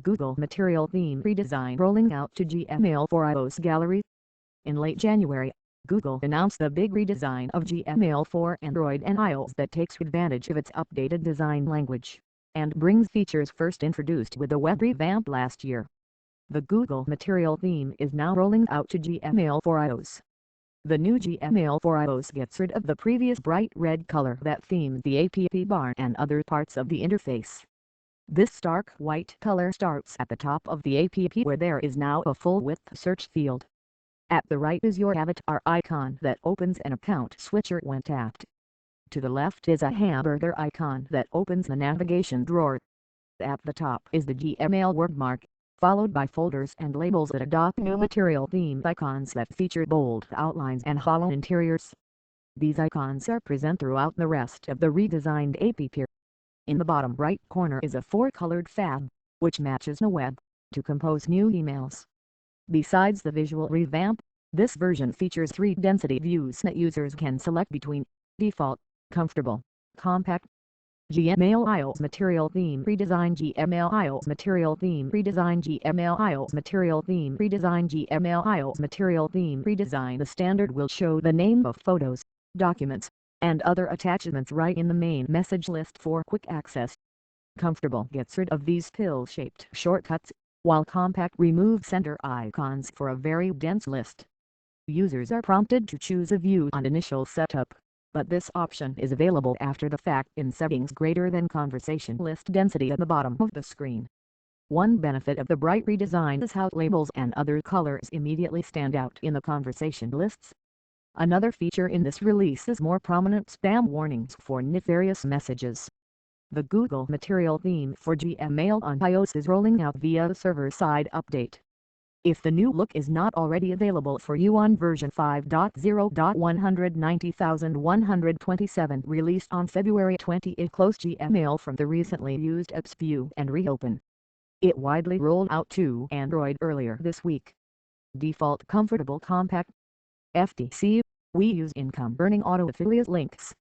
Google Material Theme redesign rolling out to Gmail for iOS Gallery. In late January, Google announced the big redesign of Gmail for Android and iOS that takes advantage of its updated design language, and brings features first introduced with the web revamp last year. The Google Material theme is now rolling out to Gmail for iOS. The new Gmail for iOS gets rid of the previous bright red color that themed the app bar and other parts of the interface. This stark white color starts at the top of the app where there is now a full-width search field. At the right is your avatar icon that opens an account switcher when tapped. To the left is a hamburger icon that opens the navigation drawer. At the top is the Gmail wordmark, followed by folders and labels that adopt new Material theme icons that feature bold outlines and hollow interiors. These icons are present throughout the rest of the redesigned app. In the bottom right corner is a four-colored fab, which matches the web, to compose new emails. Besides the visual revamp, this version features 3 density views that users can select between: default, comfortable, compact. Gmail iOS Material Theme Redesign Gmail iOS Material Theme Redesign Gmail iOS Material Theme Redesign Gmail iOS Material Theme Redesign. The standard will show the name of photos, documents, and other attachments right in the main message list for quick access. Comfortable gets rid of these pill-shaped shortcuts, while compact removes center icons for a very dense list. Users are prompted to choose a view on initial setup, but this option is available after the fact in settings greater than conversation list density at the bottom of the screen. One benefit of the bright redesign is how labels and other colors immediately stand out in the conversation lists. Another feature in this release is more prominent spam warnings for nefarious messages. The Google Material theme for Gmail on iOS is rolling out via a server-side update. If the new look is not already available for you on version 5.0.190,127 released on February 20, close Gmail from the recently used apps view and reopen. It widely rolled out to Android earlier this week. Default comfortable compact. FTC, we use income earning auto affiliate links.